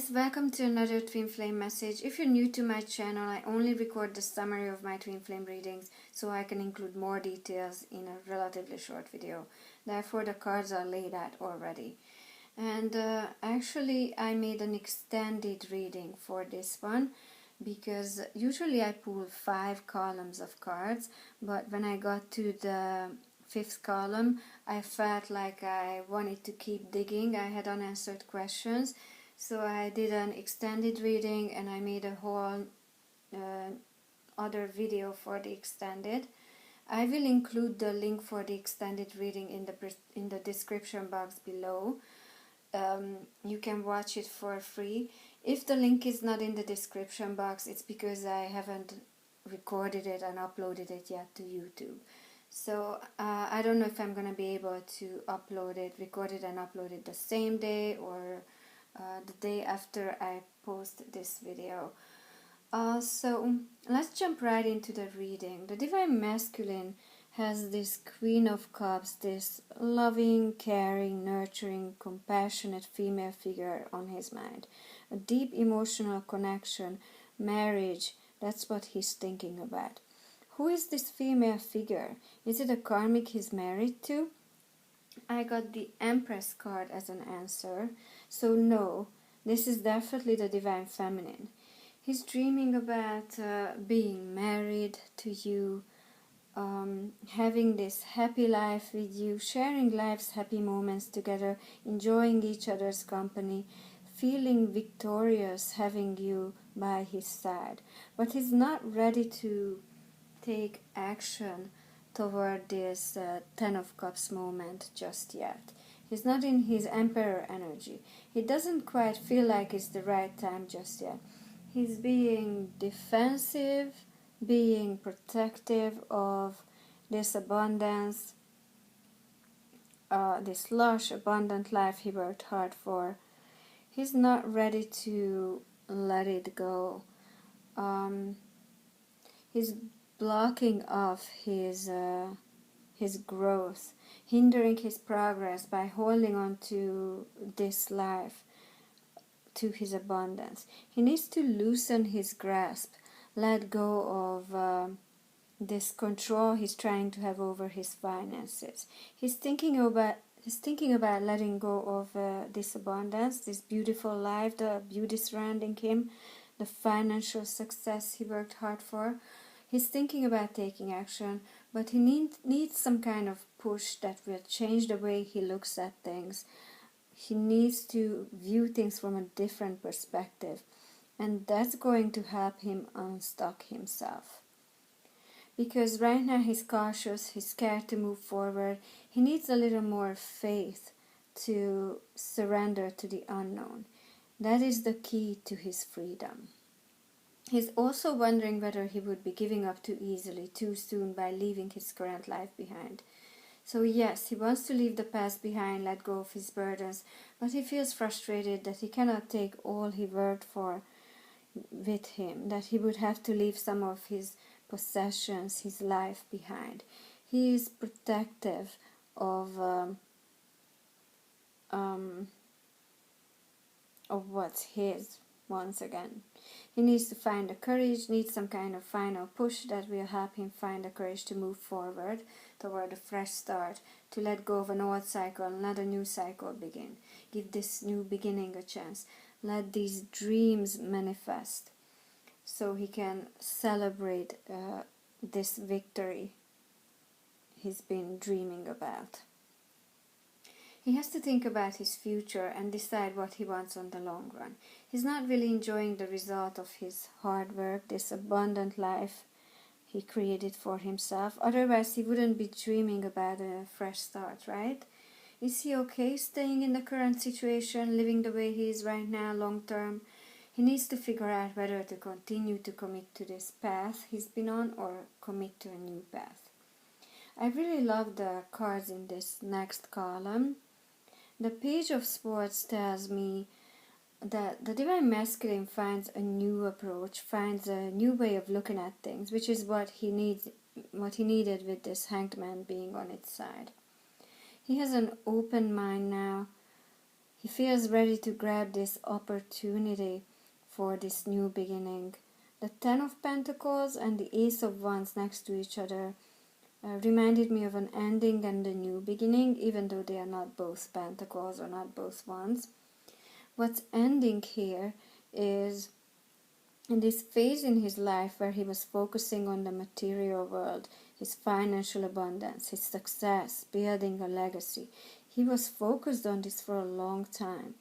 guys, welcome to another Twinflame message. If you're new to my channel, I only record the summary of my Twinflame readings so I can include more details in a relatively short video. Therefore, the cards are laid out already. And actually, I made an extended reading for this one because usually I pull 5 columns of cards, but when I got to the 5th column, I felt like I wanted to keep digging. I had unanswered questions. So I did an extended reading and I made a whole other video for the extended. I will include the link for the extended reading in the description box below. You can watch it for free. If the link is not in the description box, it's because I haven't recorded it and uploaded it yet to YouTube. So I don't know if I'm gonna be able to record it and upload it the same day or the day after I post this video. So let's jump right into the reading. The Divine Masculine has this Queen of Cups, this loving, caring, nurturing, compassionate female figure on his mind. A deep emotional connection, marriage, that's what he's thinking about. Who is this female figure? Is it a Karmic he's married to? I got the Empress card as an answer, so no, this is definitely the Divine Feminine. He's dreaming about being married to you, having this happy life with you, sharing life's happy moments together, enjoying each other's company, feeling victorious having you by his side. But he's not ready to take action toward this 10 of Cups moment just yet. He's not in his Emperor energy. He doesn't quite feel like it's the right time just yet. He's being defensive, being protective of this abundance, this lush, abundant life he worked hard for. He's not ready to let it go. He's blocking off his growth, hindering his progress by holding on to this life, to his abundance. He needs to loosen his grasp, let go of this control he's trying to have over his finances. He's thinking about letting go of this abundance, this beautiful life, the beauty surrounding him, the financial success he worked hard for. He's thinking about taking action, but he needs some kind of push that will change the way he looks at things. He needs to view things from a different perspective, and that's going to help him unstuck himself. Because right now he's cautious, he's scared to move forward. He needs a little more faith to surrender to the unknown. That is the key to his freedom. He's also wondering whether he would be giving up too easily, too soon, by leaving his current life behind. So yes, he wants to leave the past behind, let go of his burdens, but he feels frustrated that he cannot take all he worked for with him, that he would have to leave some of his possessions, his life behind. He is protective of what's his. Once again, he needs to find the courage, needs some kind of final push that will help him find the courage to move forward toward a fresh start, to let go of an old cycle and let a new cycle begin. Give this new beginning a chance. Let these dreams manifest so he can celebrate this victory he's been dreaming about. He has to think about his future and decide what he wants on the long run. He's not really enjoying the result of his hard work, this abundant life he created for himself. Otherwise, he wouldn't be dreaming about a fresh start, right? Is he okay staying in the current situation, living the way he is right now long term? He needs to figure out whether to continue to commit to this path he's been on or commit to a new path. I really love the cards in this next column. The Page of Swords tells me that the Divine Masculine finds a new approach, finds a new way of looking at things, which is what he needed with this Hanged Man being on its side. He has an open mind now. He feels ready to grab this opportunity for this new beginning. The Ten of Pentacles and the Ace of Wands next to each other reminded me of an ending and a new beginning, even though they are not both pentacles or not both wands. What's ending here is in this phase in his life where he was focusing on the material world, his financial abundance, his success, building a legacy. He was focused on this for a long time.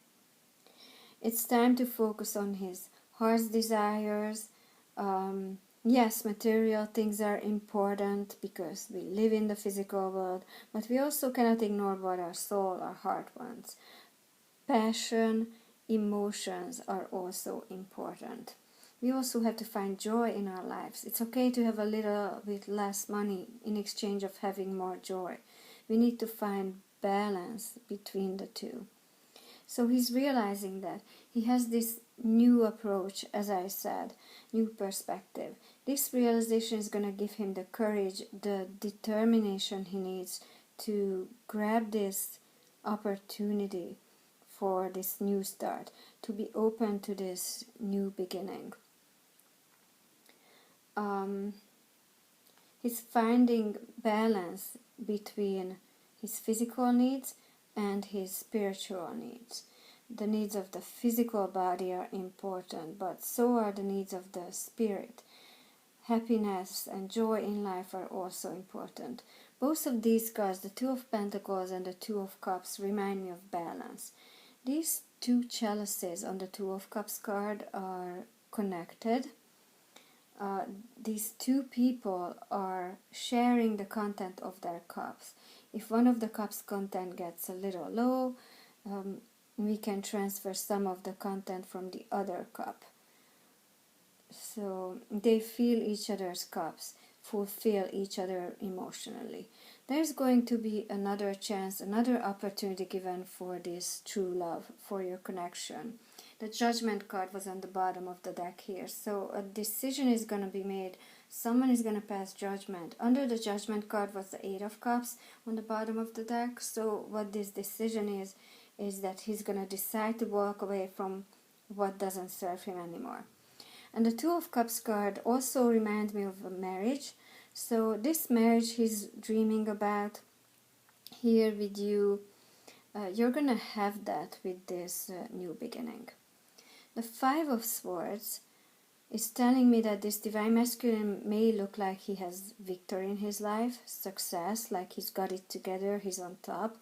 It's time to focus on his heart's desires. Yes, material things are important because we live in the physical world, but we also cannot ignore what our soul, our heart wants. Passion, emotions are also important. We also have to find joy in our lives. It's okay to have a little bit less money in exchange of having more joy. We need to find balance between the two. So he's realizing that he has this new approach, as I said, new perspective. This realization is going to give him the courage, the determination he needs to grab this opportunity for this new start, to be open to this new beginning. He's finding balance between his physical needs and his spiritual needs. The needs of the physical body are important, but so are the needs of the spirit. Happiness and joy in life are also important. Both of these cards, the Two of Pentacles and the Two of Cups, remind me of balance. These two chalices on the Two of Cups card are connected. These two people are sharing the content of their cups. If one of the cups' content gets a little low, we can transfer some of the content from the other cup. So they fill each other's cups, fulfill each other emotionally. There's going to be another chance, another opportunity given for this true love, for your connection. The Judgment card was on the bottom of the deck here, so a decision is going to be made. Someone is going to pass judgment. Under the Judgment card was the Eight of Cups on the bottom of the deck, so what this decision is that he's going to decide to walk away from what doesn't serve him anymore. And the Two of Cups card also reminds me of a marriage. So this marriage he's dreaming about here with you, you're going to have that with this new beginning. The Five of Swords is telling me that this Divine Masculine may look like he has victory in his life, success, like he's got it together, he's on top.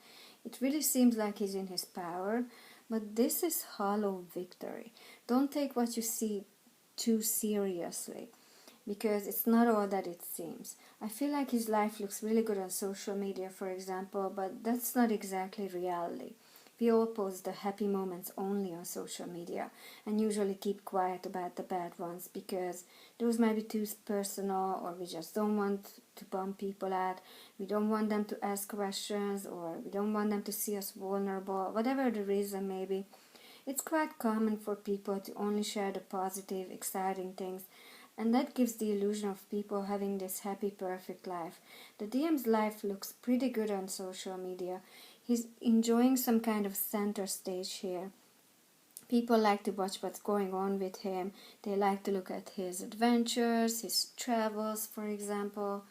It really seems like he's in his power, but this is hollow victory. Don't take what you see too seriously, because it's not all that it seems. I feel like his life looks really good on social media, for example, but that's not exactly reality. We all post the happy moments only on social media and usually keep quiet about the bad ones because those might be too personal, or we just don't want to bum people out. We don't want them to ask questions, or we don't want them to see us vulnerable, whatever the reason may be. It's quite common for people to only share the positive, exciting things, and that gives the illusion of people having this happy, perfect life. The DM's life looks pretty good on social media. He's enjoying some kind of center stage here. People like to watch what's going on with him. They like to look at his adventures, his travels, for example.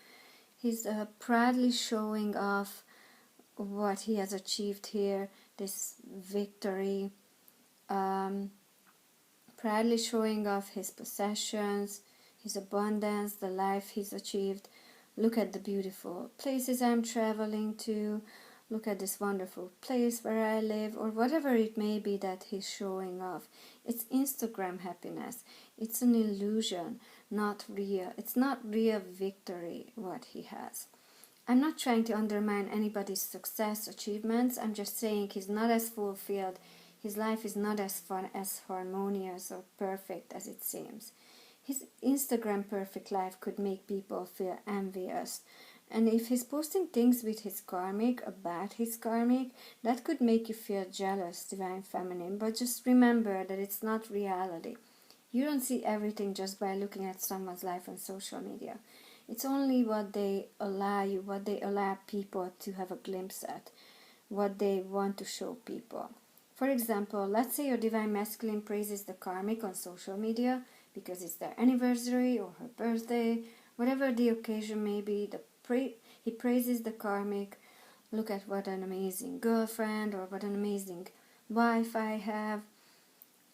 He's proudly showing off what he has achieved here, this victory. Proudly showing off his possessions, his abundance, the life he's achieved. Look at the beautiful places I'm traveling to. Look at this wonderful place where I live, or whatever it may be that he's showing off. It's Instagram happiness. It's an illusion, not real. It's not real victory what he has. I'm not trying to undermine anybody's success, achievements. I'm just saying he's not as fulfilled. His life is not as fun, as harmonious or perfect as it seems. His Instagram perfect life could make people feel envious. And if he's posting things with his karmic, about his karmic, that could make you feel jealous, Divine Feminine. But just remember that it's not reality. You don't see everything just by looking at someone's life on social media. It's only what they allow you, what they allow people to have a glimpse at, what they want to show people. For example, let's say your divine masculine praises the karmic on social media because it's their anniversary or her birthday, whatever the occasion may be. He praises the karmic. Look at what an amazing girlfriend or what an amazing wife I have.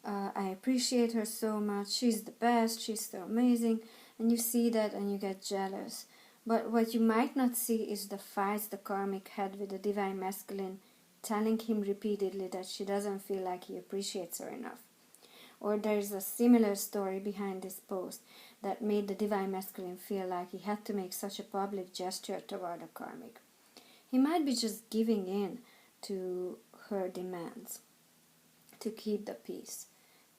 I appreciate her so much. She's the best. She's so amazing. And you see that and you get jealous. But what you might not see is the fights the karmic had with the divine masculine, telling him repeatedly that she doesn't feel like he appreciates her enough. Or there is a similar story behind this post that made the divine masculine feel like he had to make such a public gesture toward the karmic. He might be just giving in to her demands to keep the peace.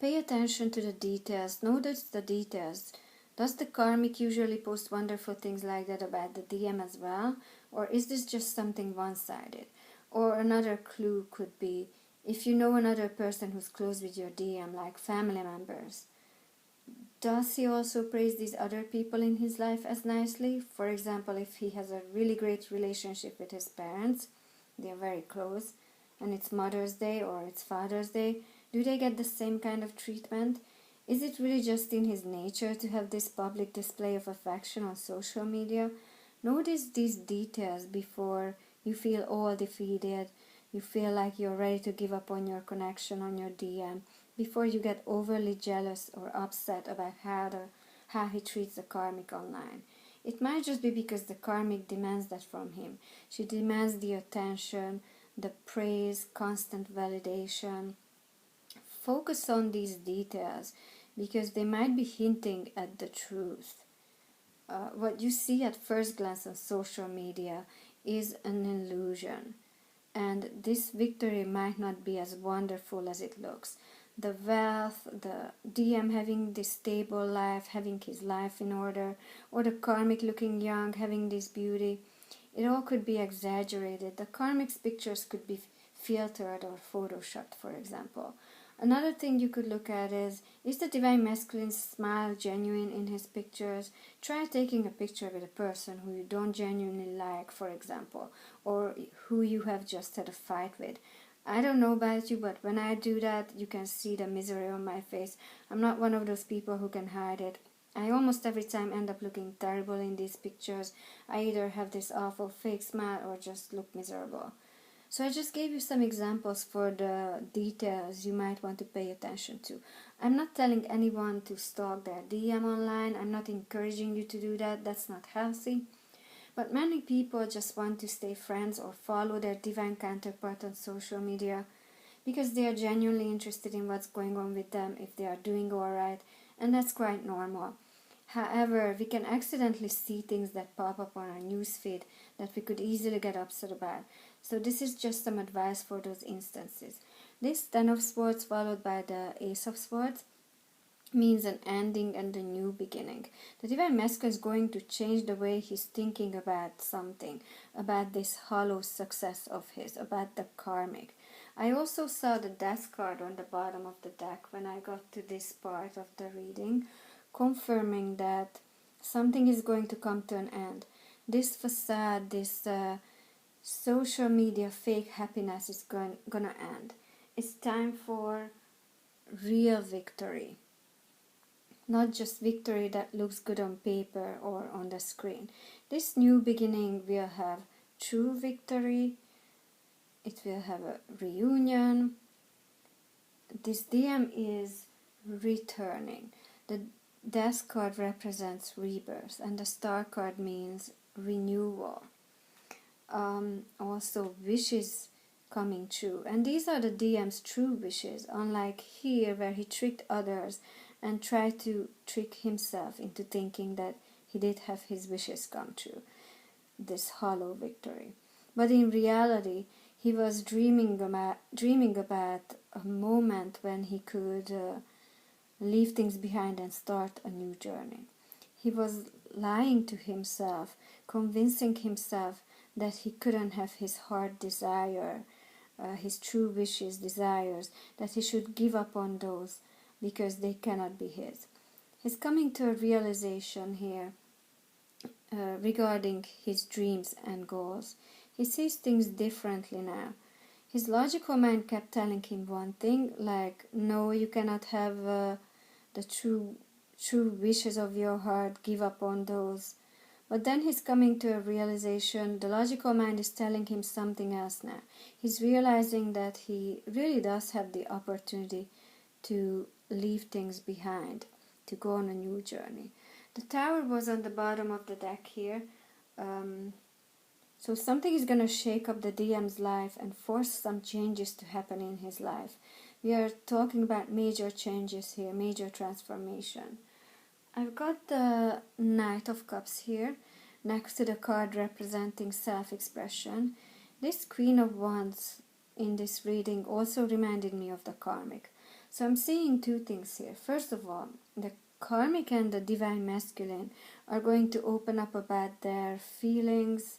Pay attention to the details. Notice the details. Does the karmic usually post wonderful things like that about the DM as well? Or is this just something one-sided? Or another clue could be, if you know another person who's close with your DM, like family members, does he also praise these other people in his life as nicely? For example, if he has a really great relationship with his parents, they are very close, and it's Mother's Day or it's Father's Day, do they get the same kind of treatment? Is it really just in his nature to have this public display of affection on social media? Notice these details before you feel all defeated, you feel like you're ready to give up on your connection on your DM, before you get overly jealous or upset about how he treats the karmic online. It might just be because the karmic demands that from him. She demands the attention, the praise, constant validation. Focus on these details because they might be hinting at the truth. What you see at first glance on social media is an illusion, and this victory might not be as wonderful as it looks. The wealth, the DM having this stable life, having his life in order, or the karmic looking young, having this beauty, it all could be exaggerated. The karmic's pictures could be filtered or photoshopped, for example. Another thing you could look at is the divine masculine's smile genuine in his pictures? Try taking a picture with a person who you don't genuinely like, for example, or who you have just had a fight with. I don't know about you, but when I do that, you can see the misery on my face. I'm not one of those people who can hide it. I almost every time end up looking terrible in these pictures. I either have this awful fake smile or just look miserable. So I just gave you some examples for the details you might want to pay attention to. I'm not telling anyone to stalk their DM online. I'm not encouraging you to do that. That's not healthy. But many people just want to stay friends or follow their divine counterpart on social media because they are genuinely interested in what's going on with them, if they are doing alright, and that's quite normal. However, we can accidentally see things that pop up on our newsfeed that we could easily get upset about. So this is just some advice for those instances. This 10 of Swords followed by the Ace of Swords means an ending and a new beginning. The divine masculine is going to change the way he's thinking about something, about this hollow success of his, about the karmic. I also saw the Death card on the bottom of the deck when I got to this part of the reading, confirming that something is going to come to an end. This facade, this social media fake happiness is gonna end. It's time for real victory. Not just victory that looks good on paper or on the screen. This new beginning will have true victory. It will have a reunion. This DM is returning. The Death card represents rebirth, and the Star card means renewal. Also wishes coming true, and these are the DM's true wishes, unlike here where he tricked others and tried to trick himself into thinking that he did have his wishes come true, this hollow victory. But in reality, he was dreaming about a moment when he could leave things behind and start a new journey. He was lying to himself, convincing himself that he couldn't have his heart desire, his true wishes, desires, that he should give up on those because they cannot be his. He's coming to a realization here regarding his dreams and goals. He sees things differently now. His logical mind kept telling him one thing, like, no, you cannot have the true wishes of your heart, give up on those. But then he's coming to a realization, the logical mind is telling him something else now. He's realizing that he really does have the opportunity to leave things behind, to go on a new journey. The Tower was on the bottom of the deck here. So something is going to shake up the DM's life and force some changes to happen in his life. We are talking about major changes here, major transformation. I've got the Knight of Cups here, next to the card representing self-expression. This Queen of Wands in this reading also reminded me of the Karmic. So I'm seeing two things here. First of all, the Karmic and the Divine Masculine are going to open up about their feelings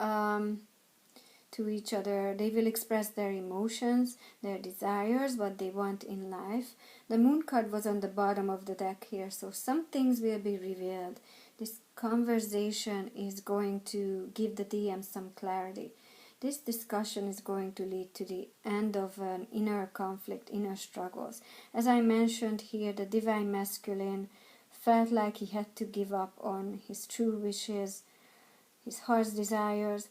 to each other. They will express their emotions, their desires, what they want in life. The Moon card was on the bottom of the deck here, so some things will be revealed. This conversation is going to give the DM some clarity. This discussion is going to lead to the end of an inner conflict, inner struggles. As I mentioned here, the Divine Masculine felt like he had to give up on his true wishes, his heart's desires.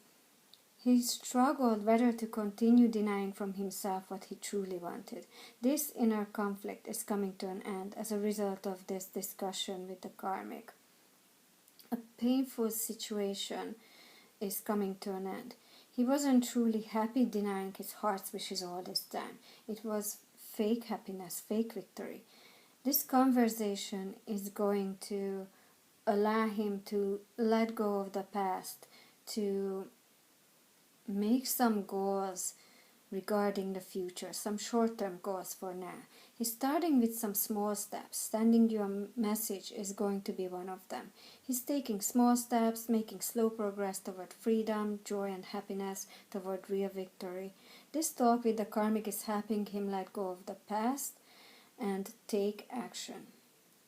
He struggled whether to continue denying from himself what he truly wanted. This inner conflict is coming to an end as a result of this discussion with the Karmic. A painful situation is coming to an end. He wasn't truly happy denying his heart's wishes all this time. It was fake happiness, fake victory. This conversation is going to allow him to let go of the past, to make some goals regarding the future, some short-term goals for now. He's starting with some small steps. Sending you a message is going to be one of them. He's taking small steps, making slow progress toward freedom, joy and happiness, toward real victory. This talk with the Karmic is helping him let go of the past and take action,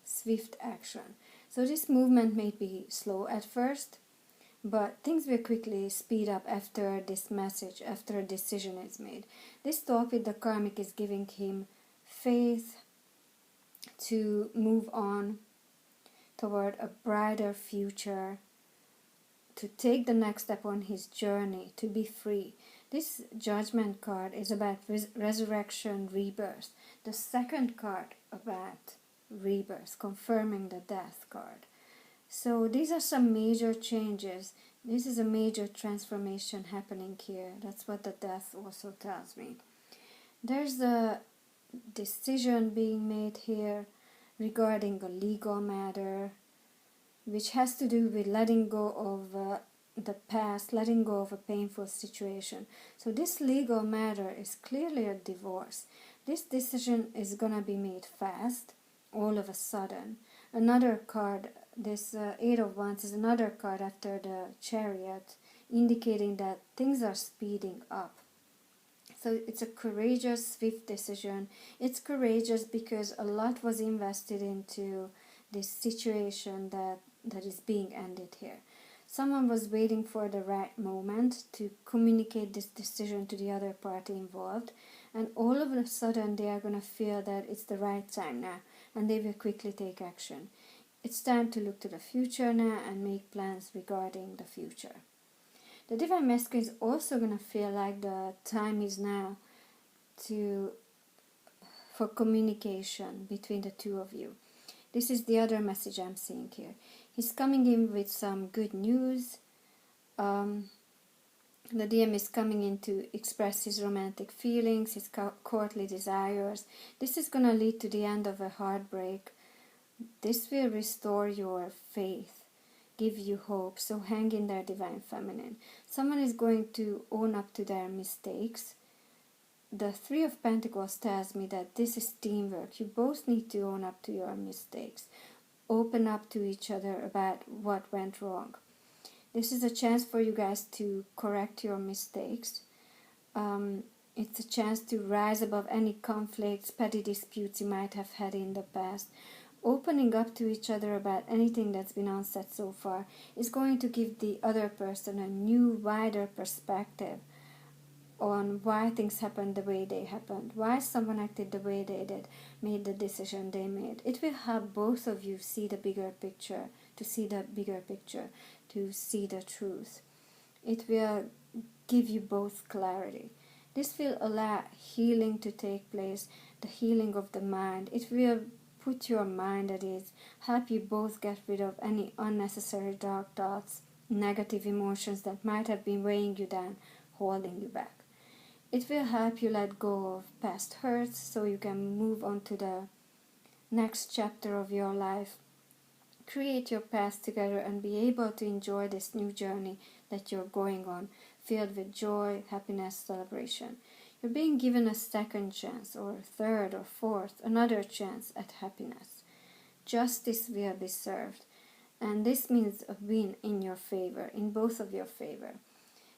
swift action. So this movement may be slow at first, but things will quickly speed up after this message, after a decision is made. This talk with the Karmic is giving him faith to move on toward a brighter future, to take the next step on his journey, to be free. This Judgment card is about resurrection, rebirth. The second card about rebirth, confirming the Death card. So these are some major changes. This is a major transformation happening here. That's what the Death also tells me. There's a decision being made here regarding a legal matter, which has to do with letting go of the past, letting go of a painful situation. So this legal matter is clearly a divorce. This decision is going to be made fast, all of a sudden. Another card, this Eight of Wands, is another card after the Chariot, indicating that things are speeding up. So it's a courageous, swift decision. It's courageous because a lot was invested into this situation that is being ended here. Someone was waiting for the right moment to communicate this decision to the other party involved, and all of a sudden they are going to feel that it's the right time now, and they will quickly take action. It's time to look to the future now and make plans regarding the future. The Divine Masculine is also going to feel like the time is now for communication between the two of you. This is the other message I'm seeing here. He's coming in with some good news. The DM is coming in to express his romantic feelings, his courtly desires. This is going to lead to the end of a heartbreak. This will restore your faith, give you hope. So hang in there, Divine Feminine. Someone is going to own up to their mistakes. The Three of Pentacles tells me that this is teamwork. You both need to own up to your mistakes. Open up to each other about what went wrong. This is a chance for you guys to correct your mistakes. It's a chance to rise above any conflicts, petty disputes you might have had in the past. Opening up to each other about anything that's been unsaid so far is going to give the other person a new, wider perspective on why things happened the way they happened, why someone acted the way they did, made the decision they made. It will help both of you see the bigger picture, to see the bigger picture, to see the truth. It will give you both clarity. This will allow healing to take place, the healing of the mind. It will put your mind at ease, help you both get rid of any unnecessary dark thoughts, negative emotions that might have been weighing you down, holding you back. It will help you let go of past hurts so you can move on to the next chapter of your life. Create your path together and be able to enjoy this new journey that you're going on, filled with joy, happiness, celebration. You're being given a second chance, or a third or fourth, another chance at happiness. Justice will be served, and this means a win in your favor, in both of your favor.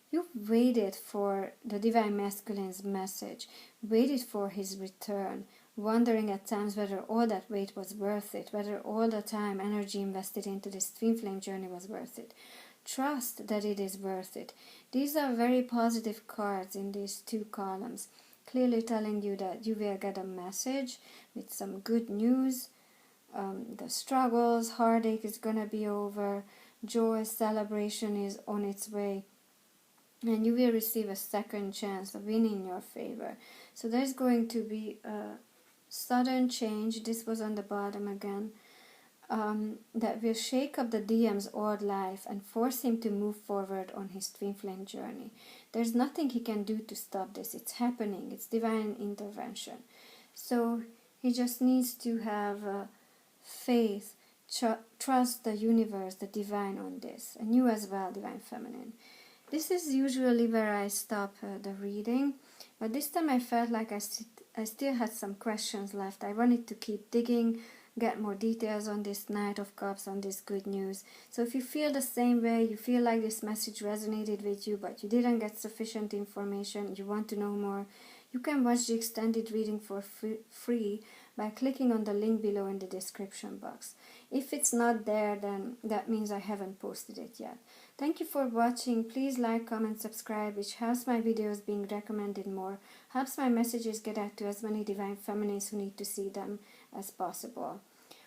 You've waited for the Divine Masculine's message, waited for his return, wondering at times whether all that wait was worth it, whether all the time, energy invested into this twin flame journey was worth it. Trust that it is worth it. These are very positive cards in these two columns, clearly telling you that you will get a message with some good news. The struggles, heartache is going to be over, joy, celebration is on its way. And you will receive a second chance, a win in your favor. So there's going to be a sudden change. This was on the bottom again. That will shake up the DM's old life and force him to move forward on his twin flame journey. There's nothing he can do to stop this. It's happening. It's divine intervention. So he just needs to have faith, trust the universe, the divine on this. And you as well, Divine Feminine. This is usually where I stop the reading, but this time I felt like I still had some questions left. I wanted to keep digging, get more details on this Knight of Cups, on this good news. So if you feel the same way, you feel like this message resonated with you, but you didn't get sufficient information, you want to know more, you can watch the extended reading for free by clicking on the link below in the description box. If it's not there, then that means I haven't posted it yet. Thank you for watching. Please like, comment, subscribe, which helps my videos being recommended more, helps my messages get out to as many Divine Feminines who need to see them as possible.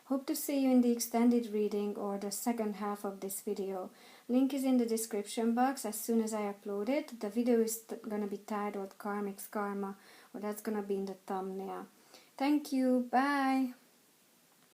Hope to see you in the extended reading or the second half of this video. Link is in the description box as soon as I upload it. The video is going to be titled Karmic's Karma, or that's going to be in the thumbnail. Thank you. Bye.